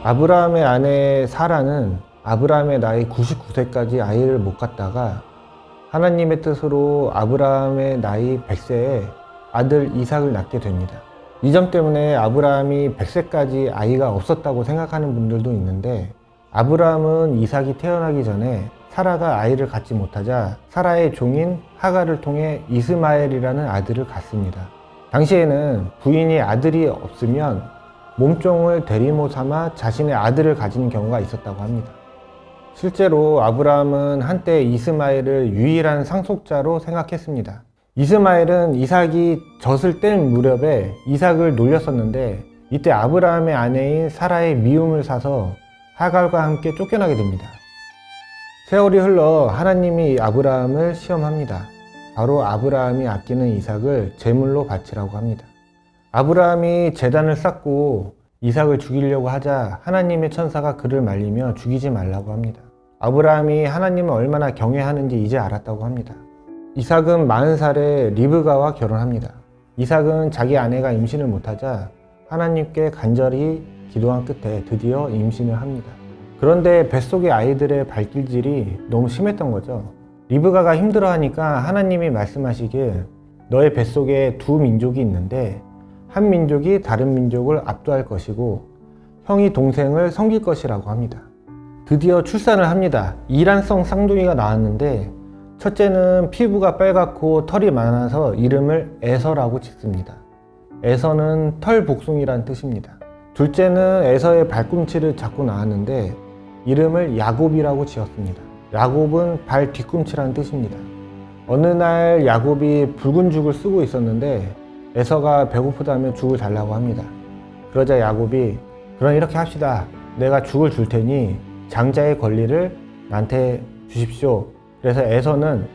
아브라함의 아내 사라는 아브라함의 나이 99세까지 아이를 못 갖다가 하나님의 뜻으로 아브라함의 나이 100세에 아들 이삭을 낳게 됩니다. 이 점 때문에 아브라함이 100세까지 아이가 없었다고 생각하는 분들도 있는데, 아브라함은 이삭이 태어나기 전에 사라가 아이를 갖지 못하자 사라의 종인 하갈을 통해 이스마엘이라는 아들을 갖습니다. 당시에는 부인이 아들이 없으면 몸종을 대리모 삼아 자신의 아들을 가진 경우가 있었다고 합니다. 실제로 아브라함은 한때 이스마엘을 유일한 상속자로 생각했습니다. 이스마엘은 이삭이 젖을 뗄 무렵에 이삭을 놀렸었는데, 이때 아브라함의 아내인 사라의 미움을 사서 하갈과 함께 쫓겨나게 됩니다. 세월이 흘러 하나님이 아브라함을 시험합니다. 바로 아브라함이 아끼는 이삭을 제물로 바치라고 합니다. 아브라함이 제단을 쌓고 이삭을 죽이려고 하자 하나님의 천사가 그를 말리며 죽이지 말라고 합니다. 아브라함이 하나님을 얼마나 경외하는지 이제 알았다고 합니다. 이삭은 40살에 리브가와 결혼합니다. 이삭은 자기 아내가 임신을 못하자 하나님께 간절히 기도한 끝에 드디어 임신을 합니다. 그런데 뱃속의 아이들의 발길질이 너무 심했던 거죠. 리브가가 힘들어하니까 하나님이 말씀하시길, 너의 뱃속에 두 민족이 있는데 한 민족이 다른 민족을 압도할 것이고 형이 동생을 섬길 것이라고 합니다. 드디어 출산을 합니다. 이란성 쌍둥이가 나왔는데, 첫째는 피부가 빨갛고 털이 많아서 이름을 에서라고 짓습니다. 에서는 털 복숭이란 뜻입니다. 둘째는 에서의 발꿈치를 잡고 나왔는데 이름을 야곱이라고 지었습니다. 야곱은 발 뒤꿈치란 뜻입니다. 어느 날 야곱이 붉은 죽을 쓰고 있었는데 에서가 배고프다며 죽을 달라고 합니다. 그러자 야곱이, 그럼 이렇게 합시다. 내가 죽을 줄 테니 장자의 권리를 나한테 주십시오. 그래서 에서는,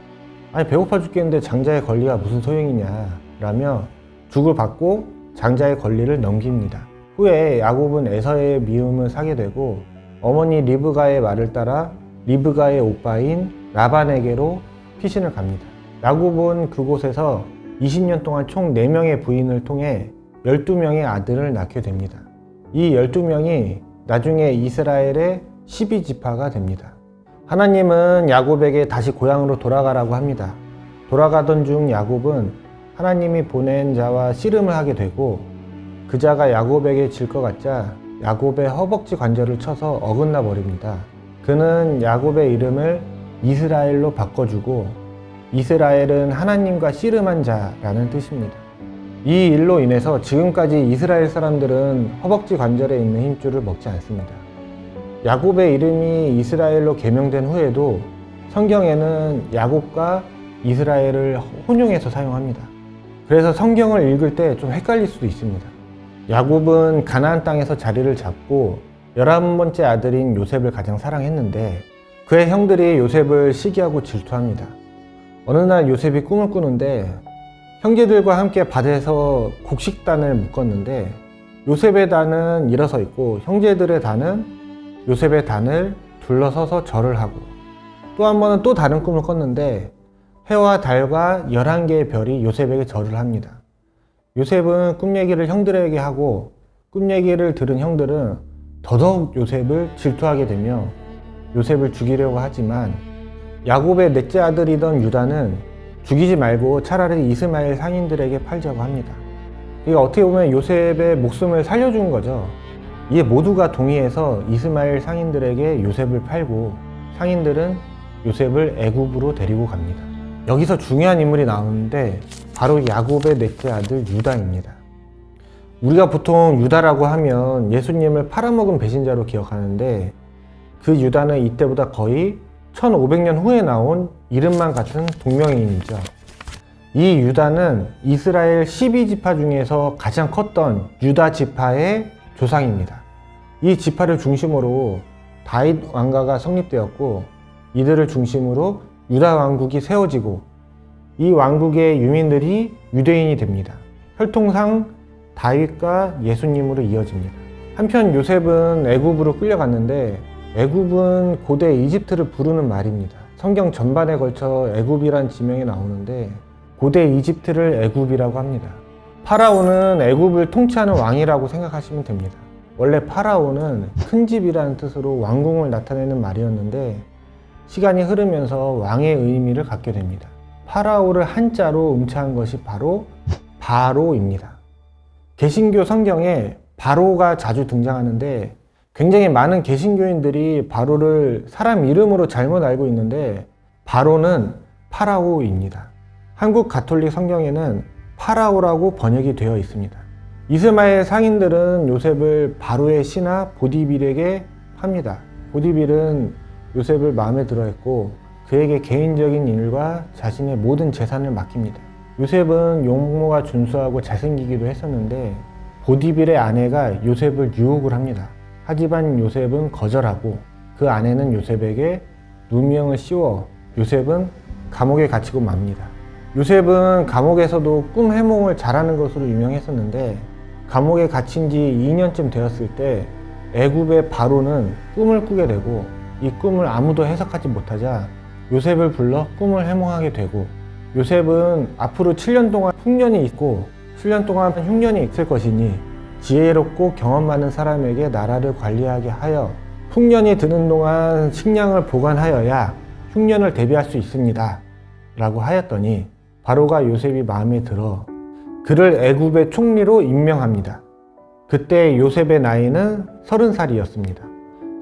아니 배고파 죽겠는데 장자의 권리가 무슨 소용이냐 라며 죽을 받고 장자의 권리를 넘깁니다. 후에 야곱은 에서의 미움을 사게 되고 어머니 리브가의 말을 따라 리브가의 오빠인 라반에게로 피신을 갑니다. 야곱은 그곳에서 20년 동안 총 4명의 부인을 통해 12명의 아들을 낳게 됩니다. 이 12명이 나중에 이스라엘의 12지파가 됩니다. 하나님은 야곱에게 다시 고향으로 돌아가라고 합니다. 돌아가던 중 야곱은 하나님이 보낸 자와 씨름을 하게 되고, 그 자가 야곱에게 질 것 같자 야곱의 허벅지 관절을 쳐서 어긋나 버립니다. 그는 야곱의 이름을 이스라엘로 바꿔주고, 이스라엘은 하나님과 씨름한 자라는 뜻입니다. 이 일로 인해서 지금까지 이스라엘 사람들은 허벅지 관절에 있는 힘줄을 먹지 않습니다. 야곱의 이름이 이스라엘로 개명된 후에도 성경에는 야곱과 이스라엘을 혼용해서 사용합니다. 그래서 성경을 읽을 때 좀 헷갈릴 수도 있습니다. 야곱은 가나안 땅에서 자리를 잡고 11번째 아들인 요셉을 가장 사랑했는데, 그의 형들이 요셉을 시기하고 질투합니다. 어느 날 요셉이 꿈을 꾸는데 형제들과 함께 밭에서 곡식단을 묶었는데, 요셉의 단은 일어서 있고 형제들의 단은 요셉의 단을 둘러서서 절을 하고, 또 한 번은 또 다른 꿈을 꿨는데 해와 달과 11개의 별이 요셉에게 절을 합니다. 요셉은 꿈 얘기를 형들에게 하고, 꿈 얘기를 들은 형들은 더더욱 요셉을 질투하게 되며 요셉을 죽이려고 하지만, 야곱의 넷째 아들이던 유다는 죽이지 말고 차라리 이스마엘 상인들에게 팔자고 합니다. 이게 어떻게 보면 요셉의 목숨을 살려준 거죠. 이에 모두가 동의해서 이스마엘 상인들에게 요셉을 팔고, 상인들은 요셉을 애굽으로 데리고 갑니다. 여기서 중요한 인물이 나오는데 바로 야곱의 넷째 아들 유다입니다. 우리가 보통 유다라고 하면 예수님을 팔아먹은 배신자로 기억하는데, 그 유다는 이때보다 거의 1500년 후에 나온 이름만 같은 동명이인이죠. 이 유다는 이스라엘 12지파 중에서 가장 컸던 유다 지파의 조상입니다. 이 지파를 중심으로 다윗 왕가가 성립되었고, 이들을 중심으로 유다 왕국이 세워지고, 이 왕국의 유민들이 유대인이 됩니다. 혈통상 다윗과 예수님으로 이어집니다. 한편 요셉은 애굽으로 끌려갔는데, 애굽은 고대 이집트를 부르는 말입니다. 성경 전반에 걸쳐 애굽이란 지명이 나오는데 고대 이집트를 애굽이라고 합니다. 파라오는 애굽을 통치하는 왕이라고 생각하시면 됩니다. 원래 파라오는 큰 집이라는 뜻으로 왕궁을 나타내는 말이었는데 시간이 흐르면서 왕의 의미를 갖게 됩니다. 파라오를 한자로 음차한 것이 바로 바로입니다. 개신교 성경에 바로가 자주 등장하는데 굉장히 많은 개신교인들이 바로를 사람 이름으로 잘못 알고 있는데 바로는 파라오입니다. 한국 가톨릭 성경에는 파라오라고 번역이 되어 있습니다. 이스마엘 상인들은 요셉을 바로의 신하 보디빌에게 팝니다. 보디빌은 요셉을 마음에 들어 했고 그에게 개인적인 일과 자신의 모든 재산을 맡깁니다. 요셉은 용모가 준수하고 잘생기기도 했었는데 보디빌의 아내가 요셉을 유혹을 합니다. 하지만 요셉은 거절하고 그 아내는 요셉에게 누명을 씌워 요셉은 감옥에 갇히고 맙니다. 요셉은 감옥에서도 꿈 해몽을 잘하는 것으로 유명했었는데 감옥에 갇힌 지 2년쯤 되었을 때 애굽의 바로는 꿈을 꾸게 되고 이 꿈을 아무도 해석하지 못하자 요셉을 불러 꿈을 해몽하게 되고 요셉은 앞으로 7년 동안 흉년이 있고 7년 동안 흉년이 있을 것이니 지혜롭고 경험 많은 사람에게 나라를 관리하게 하여 흉년이 드는 동안 식량을 보관하여야 흉년을 대비할 수 있습니다 라고 하였더니 바로가 요셉이 마음에 들어 그를 애굽의 총리로 임명합니다. 그때 요셉의 나이는 30살이었습니다.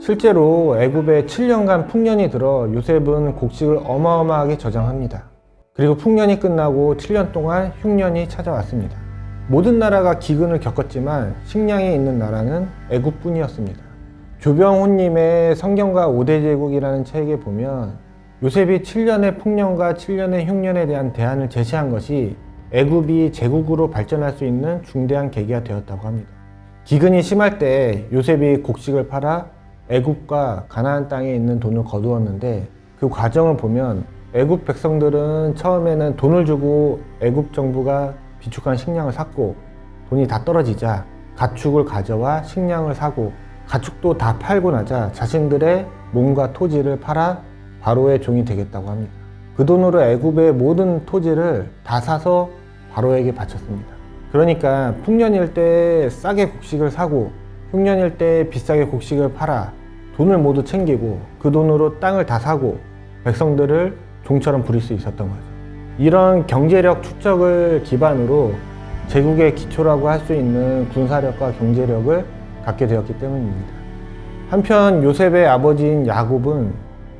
실제로 애굽에 7년간 풍년이 들어 요셉은 곡식을 어마어마하게 저장합니다. 그리고 풍년이 끝나고 7년 동안 흉년이 찾아왔습니다. 모든 나라가 기근을 겪었지만 식량이 있는 나라는 애굽뿐이었습니다. 조병호님의 성경과 5대 제국이라는 책에 보면 요셉이 7년의 풍년과 7년의 흉년에 대한 대안을 제시한 것이 애굽이 제국으로 발전할 수 있는 중대한 계기가 되었다고 합니다. 기근이 심할 때 요셉이 곡식을 팔아 애굽과 가나안 땅에 있는 돈을 거두었는데 그 과정을 보면 애굽 백성들은 처음에는 돈을 주고 애굽 정부가 비축한 식량을 샀고 돈이 다 떨어지자 가축을 가져와 식량을 사고 가축도 다 팔고 나자 자신들의 몸과 토지를 팔아 바로의 종이 되겠다고 합니다. 그 돈으로 애굽의 모든 토지를 다 사서 바로에게 바쳤습니다. 그러니까 풍년일 때 싸게 곡식을 사고 흉년일 때 비싸게 곡식을 팔아 돈을 모두 챙기고 그 돈으로 땅을 다 사고 백성들을 종처럼 부릴 수 있었던 거죠. 이런 경제력 축적을 기반으로 제국의 기초라고 할 수 있는 군사력과 경제력을 갖게 되었기 때문입니다. 한편 요셉의 아버지인 야곱은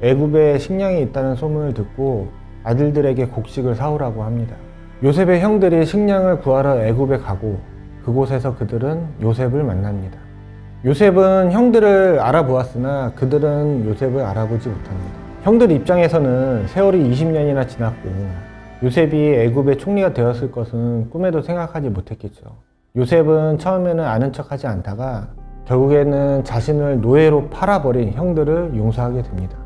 애굽에 식량이 있다는 소문을 듣고 아들들에게 곡식을 사오라고 합니다. 요셉의 형들이 식량을 구하러 애굽에 가고 그곳에서 그들은 요셉을 만납니다. 요셉은 형들을 알아보았으나 그들은 요셉을 알아보지 못합니다. 형들 입장에서는 세월이 20년이나 지났고 요셉이 애굽의 총리가 되었을 것은 꿈에도 생각하지 못했겠죠. 요셉은 처음에는 아는 척하지 않다가 결국에는 자신을 노예로 팔아버린 형들을 용서하게 됩니다.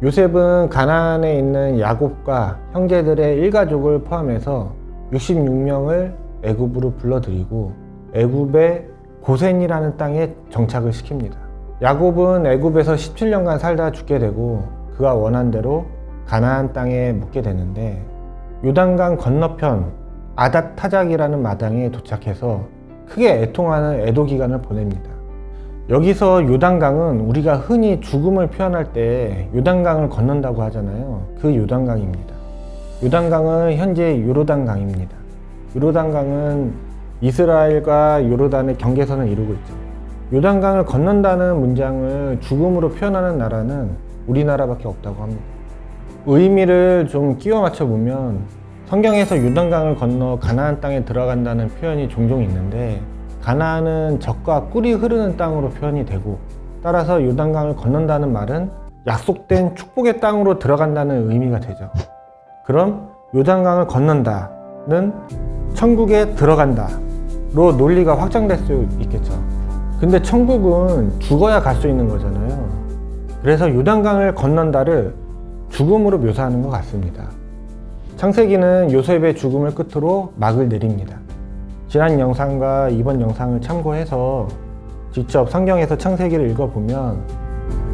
요셉은 가나안에 있는 야곱과 형제들의 일가족을 포함해서 66명을 애굽으로 불러들이고 애굽의 고센이라는 땅에 정착을 시킵니다. 야곱은 애굽에서 17년간 살다 죽게 되고 그가 원한 대로 가나안 땅에 묵게 되는데 요단강 건너편 아닷 타작이라는 마당에 도착해서 크게 애통하는 애도 기간을 보냅니다. 여기서 요단강은 우리가 흔히 죽음을 표현할 때 요단강을 건넌다고 하잖아요. 그 요단강입니다. 요단강은 현재 요르단강입니다. 요르단강은 이스라엘과 요르단의 경계선을 이루고 있죠. 요단강을 건넌다는 문장을 죽음으로 표현하는 나라는 우리나라밖에 없다고 합니다. 의미를 좀 끼워 맞춰 보면 성경에서 요단강을 건너 가나안 땅에 들어간다는 표현이 종종 있는데 가나안은 젖과 꿀이 흐르는 땅으로 표현이 되고 따라서 요단강을 건넌다는 말은 약속된 축복의 땅으로 들어간다는 의미가 되죠. 그럼 요단강을 건넌다는 천국에 들어간다로 논리가 확장될 수 있겠죠. 근데 천국은 죽어야 갈 수 있는 거잖아요. 그래서 요단강을 건넌다를 죽음으로 묘사하는 것 같습니다. 창세기는 요셉의 죽음을 끝으로 막을 내립니다. 지난 영상과 이번 영상을 참고해서 직접 성경에서 창세기를 읽어보면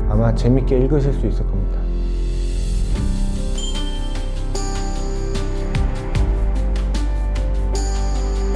아마 재밌게 읽으실 수 있을 겁니다.